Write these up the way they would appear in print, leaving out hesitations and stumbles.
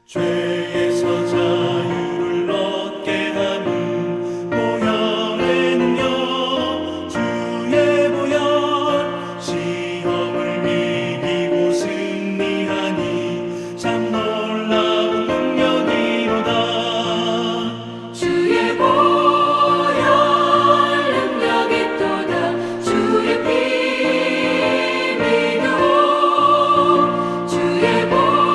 죄에서 자유를 얻게 하는 보혈의 능력, 주의 보혈. 시험을 이기고 승리하니 참 놀라운 능력이로다. 주의 보혈 능력이 또다. 주의 피 믿어. 주의 보혈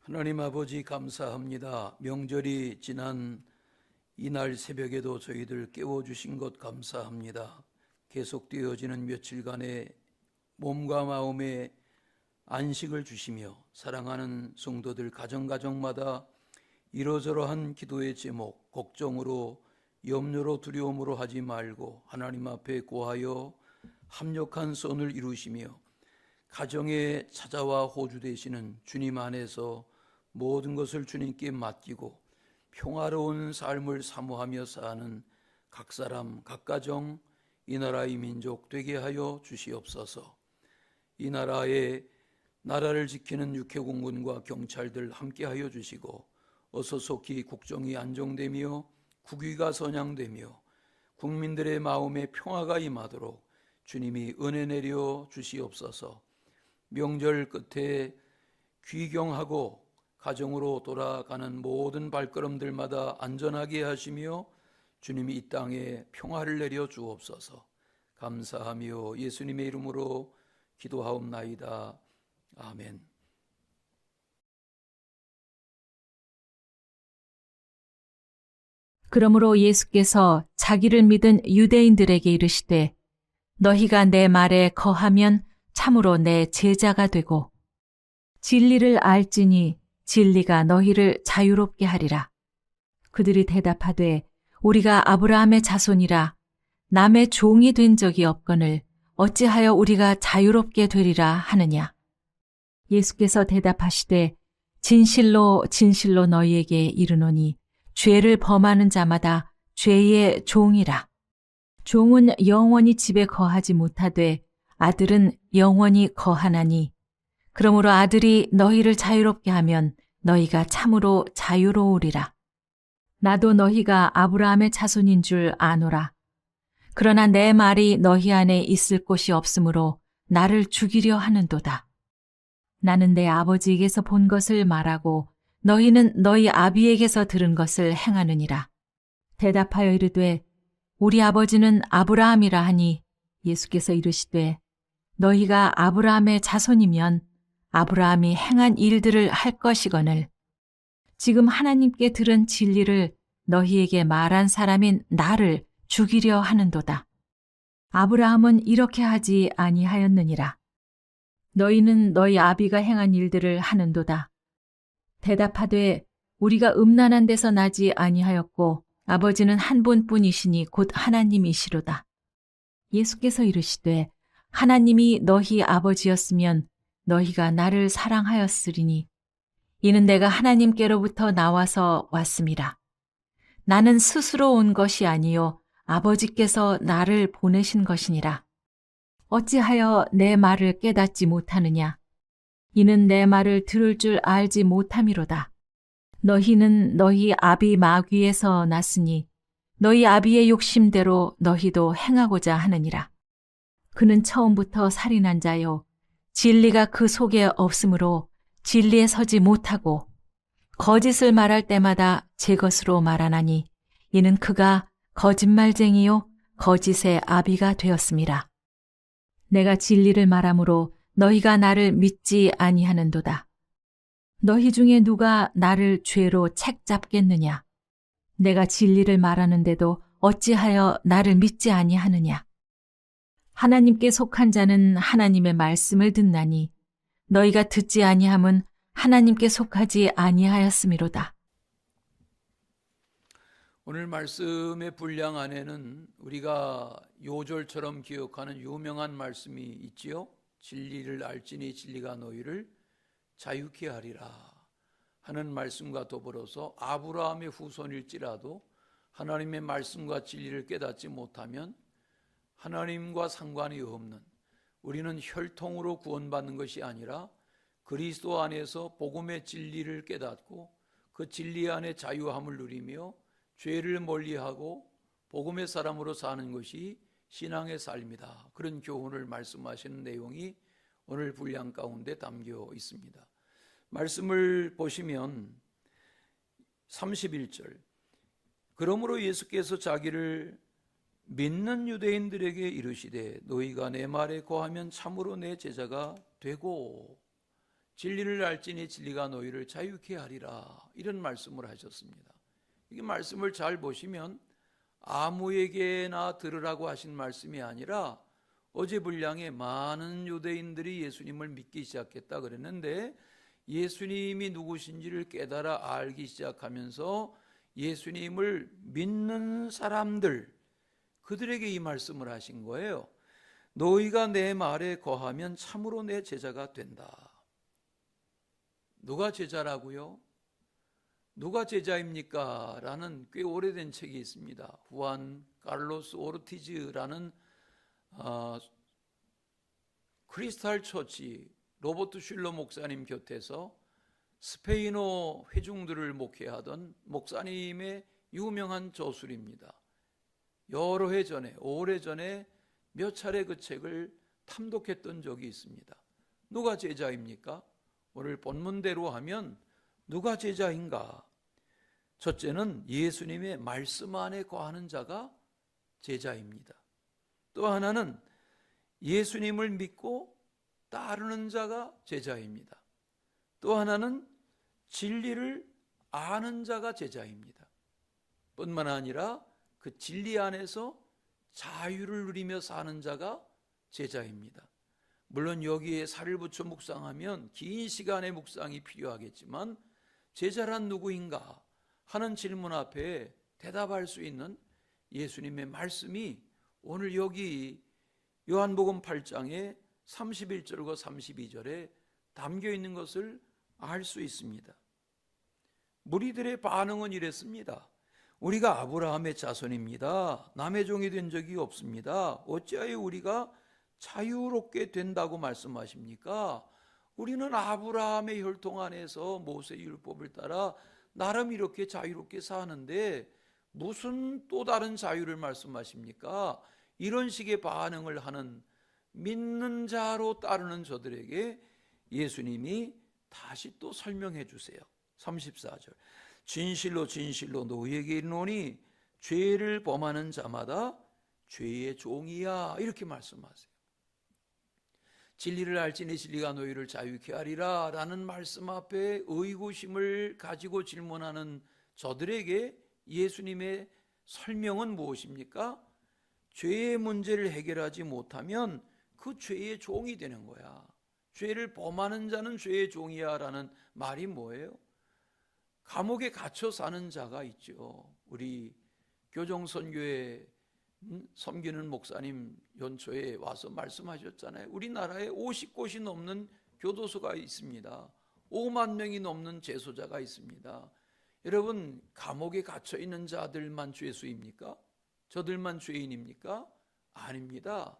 하나님 아버지 감사합니다. 명절이 지난 이날 새벽에도 저희들 깨워주신 것 감사합니다. 계속되어지는 며칠간의 몸과 마음에 안식을 주시며 사랑하는 성도들 가정가정마다 이러저러한 기도의 제목, 걱정으로 염려로 두려움으로 하지 말고 하나님 앞에 고하여 합력한 선을 이루시며 가정에 찾아와 호주되시는 주님 안에서 모든 것을 주님께 맡기고 평화로운 삶을 사모하며 사는 각 사람 각 가정 이 나라의 민족 되게 하여 주시옵소서. 이 나라를 지키는 육해공군과 경찰들 함께하여 주시고 어서 속히 국정이 안정되며 국위가 선양되며 국민들의 마음에 평화가 임하도록 주님이 은혜 내려 주시옵소서. 명절 끝에 귀경하고 가정으로 돌아가는 모든 발걸음들마다 안전하게 하시며 주님이 이 땅에 평화를 내려 주옵소서. 감사하며 예수님의 이름으로 기도하옵나이다. 아멘. 그러므로 예수께서 자기를 믿은 유대인들에게 이르시되 너희가 내 말에 거하면 참으로 내 제자가 되고 진리를 알지니 진리가 너희를 자유롭게 하리라. 그들이 대답하되 우리가 아브라함의 자손이라 남의 종이 된 적이 없거늘 어찌하여 우리가 자유롭게 되리라 하느냐. 예수께서 대답하시되 진실로 진실로 너희에게 이르노니 죄를 범하는 자마다 죄의 종이라. 종은 영원히 집에 거하지 못하되 아들은 영원히 거하나니 그러므로 아들이 너희를 자유롭게 하면 너희가 참으로 자유로우리라. 나도 너희가 아브라함의 자손인 줄 아노라. 그러나 내 말이 너희 안에 있을 곳이 없으므로 나를 죽이려 하는도다. 나는 내 아버지에게서 본 것을 말하고 너희는 너희 아비에게서 들은 것을 행하느니라. 대답하여 이르되 우리 아버지는 아브라함이라 하니 예수께서 이르시되 너희가 아브라함의 자손이면 아브라함이 행한 일들을 할 것이거늘 지금 하나님께 들은 진리를 너희에게 말한 사람인 나를 죽이려 하는도다. 아브라함은 이렇게 하지 아니하였느니라. 너희는 너희 아비가 행한 일들을 하는도다. 대답하되 우리가 음란한 데서 나지 아니하였고 아버지는 한 분뿐이시니 곧 하나님이시로다. 예수께서 이르시되 하나님이 너희 아버지였으면 너희가 나를 사랑하였으리니 이는 내가 하나님께로부터 나와서 왔음이라. 나는 스스로 온 것이 아니요 아버지께서 나를 보내신 것이니라. 어찌하여 내 말을 깨닫지 못하느냐? 이는 내 말을 들을 줄 알지 못함이로다. 너희는 너희 아비 마귀에서 났으니 너희 아비의 욕심대로 너희도 행하고자 하느니라. 그는 처음부터 살인한 자요 진리가 그 속에 없으므로 진리에 서지 못하고 거짓을 말할 때마다 제 것으로 말하나니 이는 그가 거짓말쟁이요 거짓의 아비가 되었음이라. 내가 진리를 말하므로 너희가 나를 믿지 아니하는도다. 너희 중에 누가 나를 죄로 책잡겠느냐? 내가 진리를 말하는데도 어찌하여 나를 믿지 아니하느냐? 하나님께 속한 자는 하나님의 말씀을 듣나니 너희가 듣지 아니함은 하나님께 속하지 아니하였음이로다. 오늘 말씀의 분량 안에는 우리가 요절처럼 기억하는 유명한 말씀이 있지요. 진리를 알지니 진리가 너희를 자유케 하리라 하는 말씀과 더불어서 아브라함의 후손일지라도 하나님의 말씀과 진리를 깨닫지 못하면 하나님과 상관이 없는, 우리는 혈통으로 구원받는 것이 아니라 그리스도 안에서 복음의 진리를 깨닫고 그 진리 안에 자유함을 누리며 죄를 멀리하고 복음의 사람으로 사는 것이 신앙의 삶이다. 그런 교훈을 말씀하시는 내용이 오늘 분량 가운데 담겨 있습니다. 말씀을 보시면 31절, 그러므로 예수께서 자기를 믿는 유대인들에게 이르시되 너희가 내 말에 거하면 참으로 내 제자가 되고 진리를 알지니 진리가 너희를 자유케 하리라, 이런 말씀을 하셨습니다. 이 말씀을 잘 보시면 아무에게나 들으라고 하신 말씀이 아니라 어제 분량에 많은 유대인들이 예수님을 믿기 시작했다 그랬는데 예수님이 누구신지를 깨달아 알기 시작하면서 예수님을 믿는 사람들, 그들에게 이 말씀을 하신 거예요. 너희가 내 말에 거하면 참으로 내 제자가 된다. 누가 제자라고요? 누가 제자입니까? 라는 꽤 오래된 책이 있습니다. 후안 칼로스 오르티즈라는 크리스탈 처치 로버트 슐러 목사님 곁에서 스페인어 회중들을 목회하던 목사님의 유명한 저술입니다. 여러 해 전에, 오래전에 몇 차례 그 책을 탐독했던 적이 있습니다. 누가 제자입니까? 오늘 본문대로 하면 누가 제자인가? 첫째는 예수님의 말씀 안에 거하는 자가 제자입니다. 또 하나는 예수님을 믿고 따르는 자가 제자입니다. 또 하나는 진리를 아는 자가 제자입니다. 뿐만 아니라 그 진리 안에서 자유를 누리며 사는 자가 제자입니다. 물론 여기에 살을 붙여 묵상하면 긴 시간의 묵상이 필요하겠지만 제자란 누구인가 하는 질문 앞에 대답할 수 있는 예수님의 말씀이 오늘 여기 요한복음 8장의 31절과 32절에 담겨 있는 것을 알 수 있습니다. 무리들의 반응은 이랬습니다. 우리가 아브라함의 자손입니다. 남의 종이 된 적이 없습니다. 어찌하여 우리가 자유롭게 된다고 말씀하십니까? 우리는 아브라함의 혈통 안에서 모세 율법을 따라 나름 이렇게 자유롭게 사는데 무슨 또 다른 자유를 말씀하십니까? 이런 식의 반응을 하는 믿는 자로 따르는 저들에게 예수님이 다시 또 설명해 주세요. 34절. 진실로 진실로 너희에게 이르노니 죄를 범하는 자마다 죄의 종이야, 이렇게 말씀하세요. 진리를 알지니 진리가 너희를 자유케 하리라 라는 말씀 앞에 의구심을 가지고 질문하는 저들에게 예수님의 설명은 무엇입니까? 죄의 문제를 해결하지 못하면 그 죄의 종이 되는 거야. 죄를 범하는 자는 죄의 종이야 라는 말이 뭐예요? 감옥에 갇혀 사는 자가 있죠. 우리 교정선교회 섬기는 목사님 연초에 와서 말씀하셨잖아요. 우리나라에 50곳이 넘는 교도소가 있습니다. 5만 명이 넘는 재소자가 있습니다. 여러분, 감옥에 갇혀 있는 자들만 죄수입니까? 저들만 죄인입니까? 아닙니다.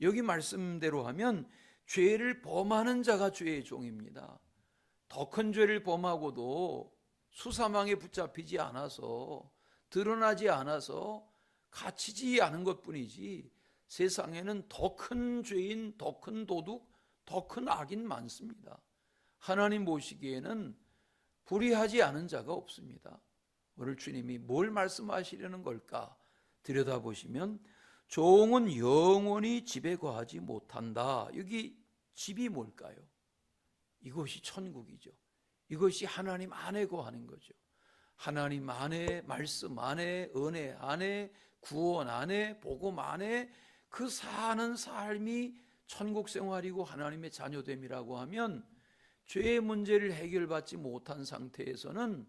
여기 말씀대로 하면 죄를 범하는 자가 죄의 종입니다. 더 큰 죄를 범하고도 수사망에 붙잡히지 않아서, 드러나지 않아서 갇히지 않은 것뿐이지 세상에는 더 큰 죄인, 더 큰 도둑, 더 큰 악인 많습니다. 하나님 보시기에는 불의하지 않은 자가 없습니다. 오늘 주님이 뭘 말씀하시려는 걸까 들여다보시면 종은 영원히 집에 거하지 못한다. 여기 집이 뭘까요? 이것이 천국이죠. 이것이 하나님 안에 거하는 거죠. 하나님 안에, 말씀 안에, 은혜 안에, 구원 안에, 복음 안에 그 사는 삶이 천국 생활이고 하나님의 자녀됨이라고 하면 죄의 문제를 해결받지 못한 상태에서는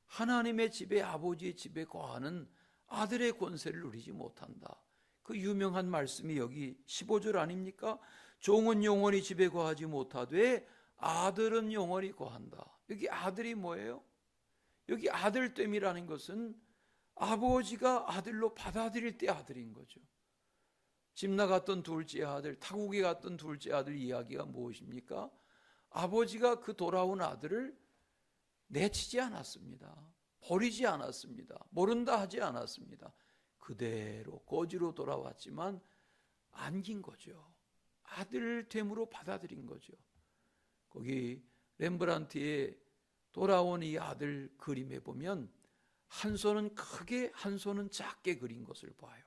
하나님의 집에, 아버지의 집에 거하는 아들의 권세를 누리지 못한다. 그 유명한 말씀이 여기 15절 아닙니까? 종은 영원히 집에 거하지 못하되 아들은 영원히 거한다. 여기 아들이 뭐예요? 여기 아들됨이라는 것은 아버지가 아들로 받아들일 때 아들인 거죠. 집 나갔던 둘째 아들, 타국에 갔던 둘째 아들 이야기가 무엇입니까? 아버지가 그 돌아온 아들을 내치지 않았습니다. 버리지 않았습니다. 모른다 하지 않았습니다. 그대로 거지로 돌아왔지만 안긴 거죠. 아들됨으로 받아들인 거죠. 거기 렘브란트의 돌아온 이 아들 그림에 보면 한 손은 크게 한 손은 작게 그린 것을 봐요.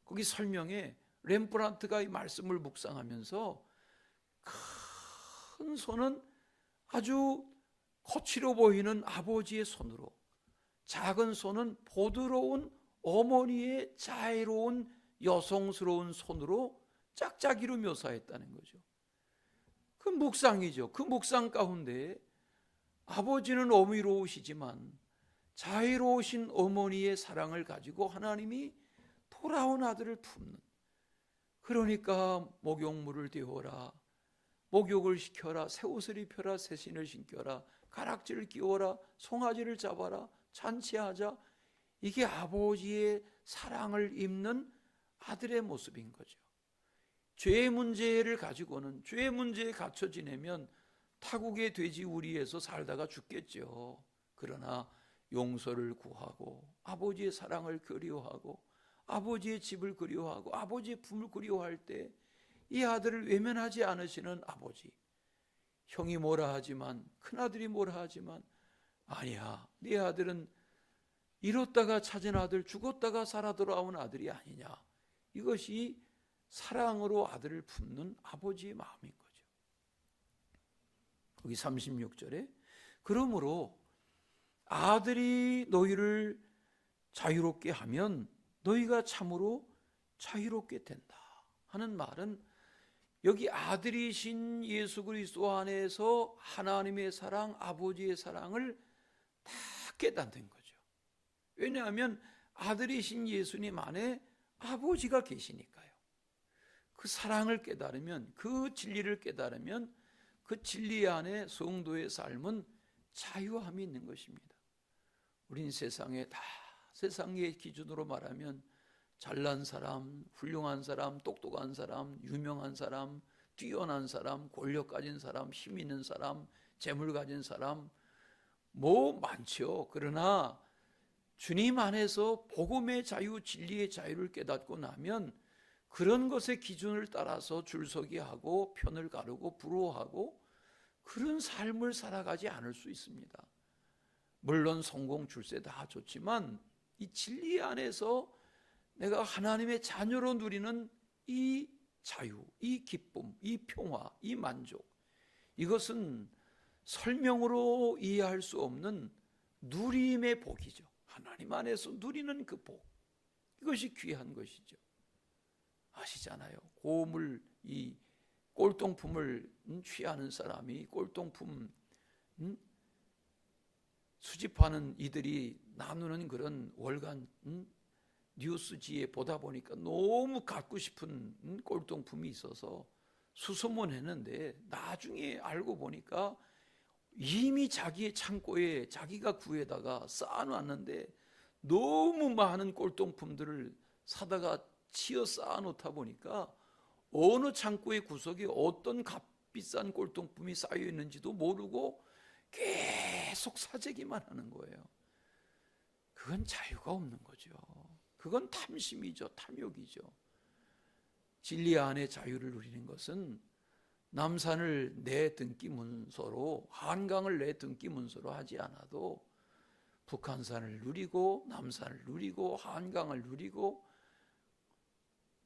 거기 설명에 렘브란트가 이 말씀을 묵상하면서 큰 손은 아주 거칠어 보이는 아버지의 손으로, 작은 손은 보드러운 어머니의 자애로운 여성스러운 손으로 짝짝이로 묘사했다는 거죠. 그 묵상이죠. 그 묵상 가운데 아버지는 어미로우시지만 자애로우신 어머니의 사랑을 가지고 하나님이 돌아온 아들을 품는, 그러니까 목욕물을 데워라, 목욕을 시켜라, 새 옷을 입혀라, 새 신을 신겨라, 가락지를 끼워라, 송아지를 잡아라, 잔치하자. 이게 아버지의 사랑을 입는 아들의 모습인 거죠. 죄의 문제를 가지고는, 죄의 문제에 갇혀 지내면 타국의 돼지우리에서 살다가 죽겠죠. 그러나 용서를 구하고 아버지의 사랑을 그리워하고 아버지의 집을 그리워하고 아버지의 품을 그리워할 때 이 아들을 외면하지 않으시는 아버지, 형이 뭐라 하지만, 큰아들이 뭐라 하지만, 아니야, 네 아들은 잃었다가 찾은 아들, 죽었다가 살아 돌아온 아들이 아니냐. 이것이 사랑으로 아들을 품는 아버지의 마음인 거죠. 거기 36절에 그러므로 아들이 너희를 자유롭게 하면 너희가 참으로 자유롭게 된다 하는 말은, 여기 아들이신 예수 그리스도 안에서 하나님의 사랑, 아버지의 사랑을 다 깨닫는 거죠. 왜냐하면 아들이신 예수님 안에 아버지가 계시니까요. 그 사랑을 깨달으면, 그 진리를 깨달으면 그 진리 안에 성도의 삶은 자유함이 있는 것입니다. 우린 세상에 다, 세상의 기준으로 말하면 잘난 사람, 훌륭한 사람, 똑똑한 사람, 유명한 사람, 뛰어난 사람, 권력 가진 사람, 힘 있는 사람, 재물 가진 사람 뭐 많죠. 그러나 주님 안에서 복음의 자유, 진리의 자유를 깨닫고 나면 그런 것의 기준을 따라서 줄서기 하고 편을 가르고 부러워하고 그런 삶을 살아가지 않을 수 있습니다. 물론 성공, 출세 다 좋지만 이 진리 안에서 내가 하나님의 자녀로 누리는 이 자유, 이 기쁨, 이 평화, 이 만족, 이것은 설명으로 이해할 수 없는 누림의 복이죠. 하나님 안에서 누리는 그 복, 이것이 귀한 것이죠. 아시잖아요. 고물, 이 꼴동품을 취하는 사람이 꼴동품 수집하는 이들이 나누는 그런 월간 뉴스지에 보다 보니까 너무 갖고 싶은 꼴동품이 있어서 수소문했는데 나중에 알고 보니까 이미 자기의 창고에 자기가 구해다가 쌓아놨는데 너무 많은 꼴동품들을 사다가 치어 쌓아놓다 보니까 어느 창고의 구석에 어떤 값비싼 꼴동품이 쌓여 있는지도 모르고 계속 사재기만 하는 거예요. 그건 자유가 없는 거죠. 그건 탐심이죠. 탐욕이죠. 진리 안에 자유를 누리는 것은 남산을 내 등기 문서로, 한강을 내 등기 문서로 하지 않아도 북한산을 누리고 남산을 누리고 한강을 누리고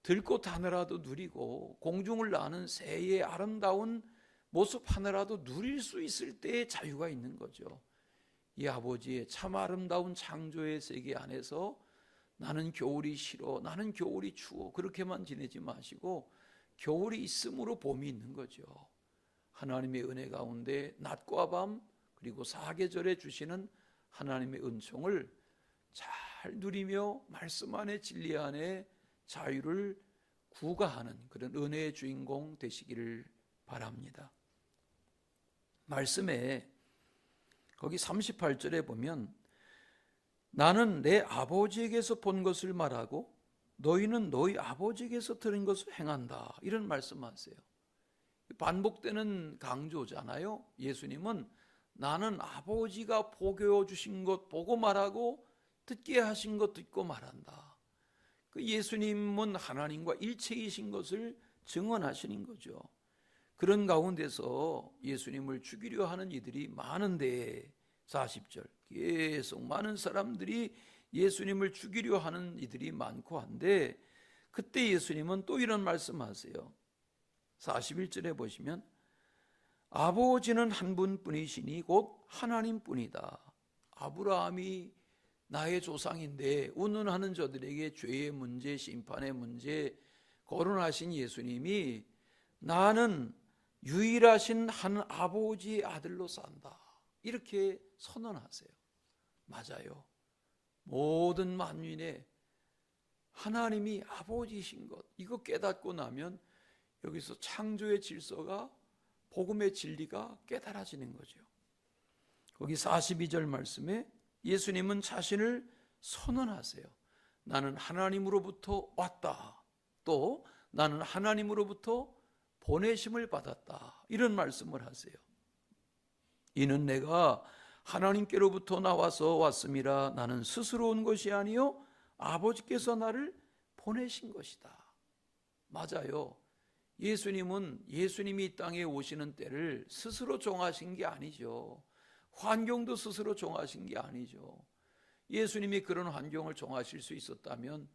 들꽃 하나라도 누리고 공중을 나는 새의 아름다운 모습 하나라도 누릴 수 있을 때의 자유가 있는 거죠. 이 아버지의 참 아름다운 창조의 세계 안에서 나는 겨울이 싫어, 나는 겨울이 추워, 그렇게만 지내지 마시고 겨울이 있으므로 봄이 있는 거죠. 하나님의 은혜 가운데 낮과 밤 그리고 사계절에 주시는 하나님의 은총을 잘 누리며 말씀 안에 진리 안에 자유를 구가하는 그런 은혜의 주인공 되시기를 바랍니다. 말씀에 거기 38절에 보면 나는 내 아버지에게서 본 것을 말하고 너희는 너희 아버지에게서 들은 것을 행한다, 이런 말씀하세요. 반복되는 강조잖아요. 예수님은 나는 아버지가 보겨 주신 것 보고 말하고 듣게 하신 것 듣고 말한다. 그 예수님은 하나님과 일체이신 것을 증언하시는 거죠. 그런 가운데서 예수님을 죽이려 하는 이들이 많은데 40절 계속 많은 사람들이 예수님을 죽이려 하는 이들이 많고 한데 그때 예수님은 또 이런 말씀하세요. 41절에 보시면 아버지는 한 분뿐이시니 곧 하나님뿐이다. 아브라함이 나의 조상인데 운운하는 저들에게 죄의 문제, 심판의 문제 거론하신 예수님이 나는 유일하신 한 아버지의 아들로 산다, 이렇게 선언하세요. 맞아요. 모든 만민의 하나님이 아버지이신 것, 이거 깨닫고 나면 여기서 창조의 질서가, 복음의 진리가 깨달아지는 거죠. 거기 42절 말씀에 예수님은 자신을 선언하세요. 나는 하나님으로부터 왔다, 또 나는 하나님으로부터 보내심을 받았다, 이런 말씀을 하세요. 이는 내가 하나님께로부터 나와서 왔음이라. 나는 스스로 온 것이 아니요 아버지께서 나를 보내신 것이다. 맞아요. 예수님은 예수님이 이 땅에 오시는 때를 스스로 정하신 게 아니죠. 환경도 스스로 정하신 게 아니죠. 예수님이 그런 환경을 정하실 수 있었다면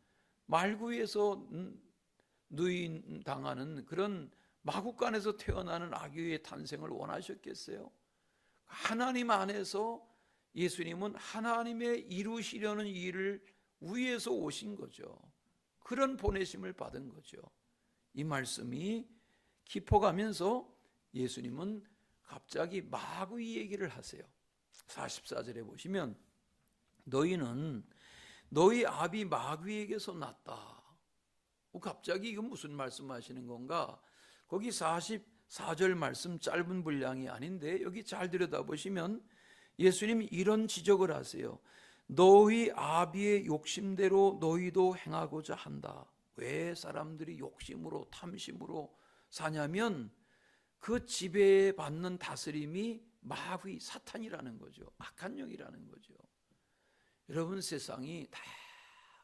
말구에서 누인 당하는 그런 마구간에서 태어나는 아기의 탄생을 원하셨겠어요? 하나님 안에서 예수님은 하나님의 이루시려는 일을 위해서 오신 거죠. 그런 보내심을 받은 거죠. 이 말씀이 깊어가면서 예수님은 갑자기 마귀 얘기를 하세요. 44절에 보시면 너희는 너희 아비 마귀에게서 났다. 갑자기 이건 무슨 말씀하시는 건가? 거기 44절 말씀 짧은 분량이 아닌데 여기 잘 들여다보시면 예수님이 이런 지적을 하세요. 너희 아비의 욕심대로 너희도 행하고자 한다. 왜 사람들이 욕심으로 탐심으로 사냐면 그 지배받는 다스림이 마귀 사탄이라는 거죠. 악한 영이라는 거죠. 여러분 세상이 다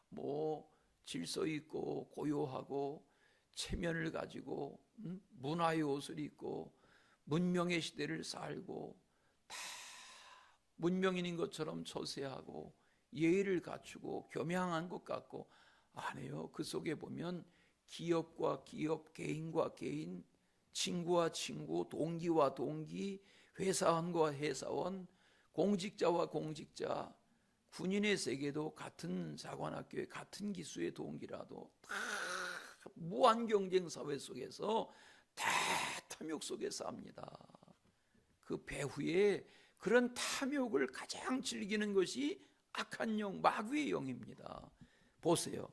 뭐 질서 있고 고요하고 체면을 가지고 문화의 옷을 입고 문명의 시대를 살고 다 문명인인 것처럼 처세하고 예의를 갖추고 겸양한 것 같고 아니에요. 그 속에 보면 기업과 기업, 개인과 개인, 친구와 친구, 동기와 동기, 회사원과 회사원, 공직자와 공직자, 군인의 세계도 같은 사관학교에 같은 기수의 동기라도 다 무한 경쟁 사회 속에서 다 탐욕 속에 삽니다. 그 배후에 그런 탐욕을 가장 즐기는 것이 악한 영, 마귀의 영입니다. 보세요.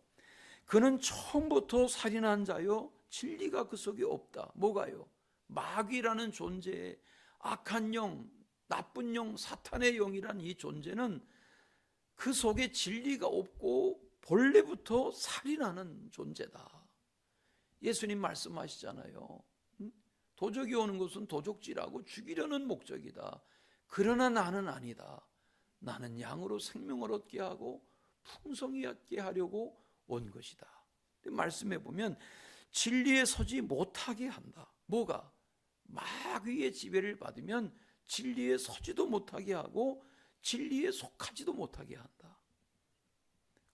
그는 처음부터 살인한 자요, 진리가 그 속에 없다. 뭐가요? 마귀라는 존재, 악한 영, 나쁜 영, 사탄의 영이란 이 존재는 그 속에 진리가 없고 본래부터 살인하는 존재다. 예수님 말씀하시잖아요. 도적이 오는 것은 도적질하고 죽이려는 목적이다. 그러나 나는 아니다. 나는 양으로 생명을 얻게 하고 풍성히 얻게 하려고 온 것이다. 말씀해 보면 진리에 서지 못하게 한다. 뭐가? 마귀의 지배를 받으면 진리에 서지도 못하게 하고 진리에 속하지도 못하게 한다.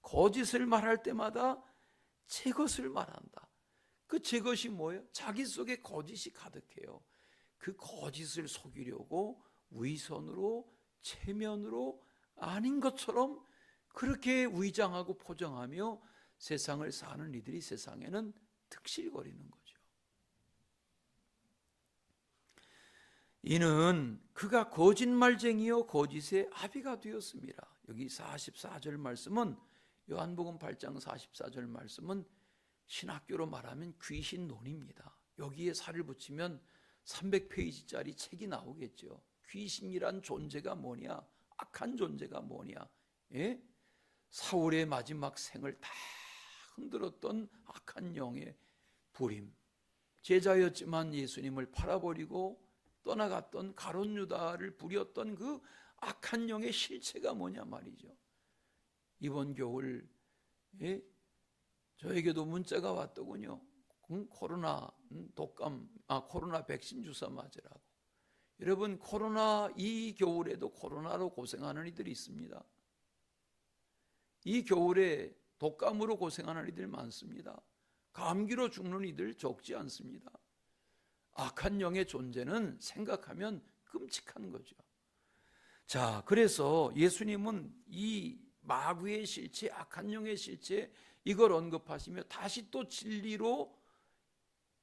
거짓을 말할 때마다 제 것을 말한다. 그 제 것이 뭐예요? 자기 속에 거짓이 가득해요. 그 거짓을 속이려고 위선으로 체면으로 아닌 것처럼 그렇게 위장하고 포장하며 세상을 사는 이들이 세상에는 득실거리는 거죠. 이는 그가 거짓말쟁이요 거짓의 아비가 되었습니다. 여기 44절 말씀은 요한복음 8장 44절 말씀은 신학교로 말하면 귀신론입니다. 여기에 살을 붙이면 300페이지짜리 책이 나오겠죠. 귀신이란 존재가 뭐냐? 악한 존재가 뭐냐? 예? 사울의 마지막 생을 다 흔들었던 악한 영의 부림. 제자였지만 예수님을 팔아버리고 떠나갔던 가룟 유다를 부렸던 그 악한 영의 실체가 뭐냐 말이죠. 이번 겨울 저에게도 문자가 왔더군요. 코로나 코로나 백신 주사 맞으라고. 여러분 코로나 이 겨울에도 코로나로 고생하는 이들이 있습니다. 이 겨울에 독감으로 고생하는 이들 많습니다. 감기로 죽는 이들 적지 않습니다. 악한 영의 존재는 생각하면 끔찍한 거죠. 자, 그래서 예수님은 이 마귀의 실체, 악한 영의 실체 이걸 언급하시며 다시 또 진리로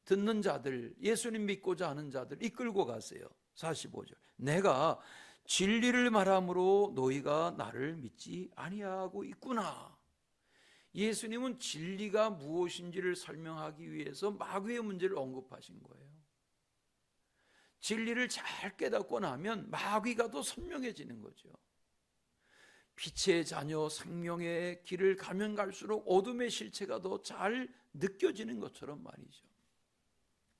듣는 자들, 예수님 믿고자 하는 자들 이끌고 가세요. 45절. 내가 진리를 말함으로 너희가 나를 믿지 아니하고 있구나. 예수님은 진리가 무엇인지를 설명하기 위해서 마귀의 문제를 언급하신 거예요. 진리를 잘 깨닫고 나면 마귀가 더 선명해지는 거죠. 빛의 자녀 생명의 길을 가면 갈수록 어둠의 실체가 더 잘 느껴지는 것처럼 말이죠.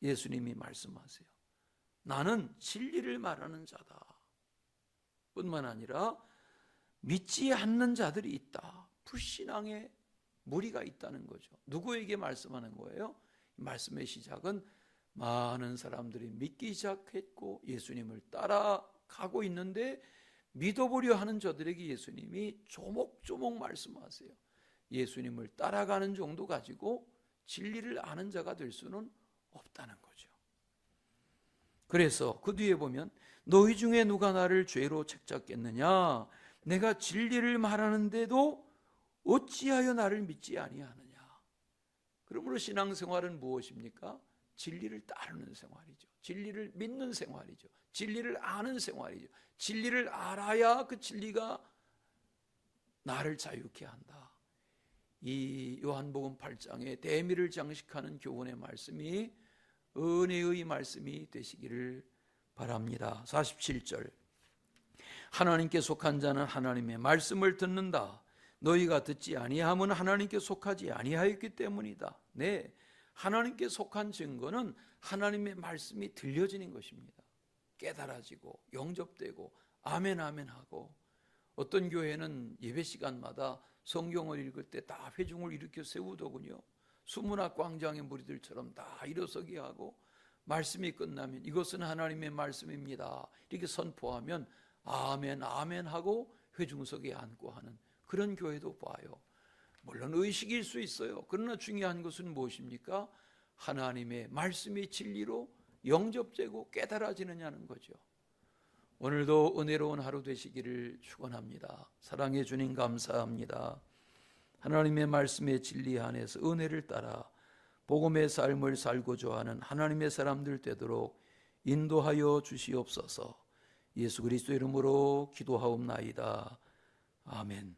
예수님이 말씀하세요. 나는 진리를 말하는 자다. 뿐만 아니라 믿지 않는 자들이 있다. 불신앙의 무리가 있다는 거죠. 누구에게 말씀하는 거예요? 말씀의 시작은 많은 사람들이 믿기 시작했고 예수님을 따라가고 있는데 믿어보려 하는 저들에게 예수님이 조목조목 말씀하세요. 예수님을 따라가는 정도 가지고 진리를 아는 자가 될 수는 없다는 거죠. 그래서 그 뒤에 보면 너희 중에 누가 나를 죄로 책잡겠느냐? 내가 진리를 말하는데도 어찌하여 나를 믿지 아니하느냐? 그러므로 신앙생활은 무엇입니까? 진리를 따르는 생활이죠. 진리를 믿는 생활이죠. 진리를 아는 생활이죠. 진리를 알아야 그 진리가 나를 자유케 한다. 이 요한복음 8장의 대미를 장식하는 교훈의 말씀이 은혜의 말씀이 되시기를 바랍니다. 47절 하나님께 속한 자는 하나님의 말씀을 듣는다. 너희가 듣지 아니함은 하나님께 속하지 아니하였기 때문이다. 네, 하나님께 속한 증거는 하나님의 말씀이 들려지는 것입니다. 깨달아지고 영접되고 아멘 아멘 하고, 어떤 교회는 예배 시간마다 성경을 읽을 때 다 회중을 일으켜 세우더군요. 수문학 광장의 무리들처럼 다 일어서게 하고 말씀이 끝나면 이것은 하나님의 말씀입니다 이렇게 선포하면 아멘 아멘 하고 회중석에 앉고 하는 그런 교회도 봐요. 물론 의식일 수 있어요. 그러나 중요한 것은 무엇입니까? 하나님의 말씀이 진리로 영접되고 깨달아지느냐는 거죠. 오늘도 은혜로운 하루 되시기를 축원합니다. 사랑의 주님 감사합니다. 하나님의 말씀의 진리 안에서 은혜를 따라 복음의 삶을 살고자 하는 하나님의 사람들 되도록 인도하여 주시옵소서. 예수 그리스도 이름으로 기도하옵나이다. 아멘.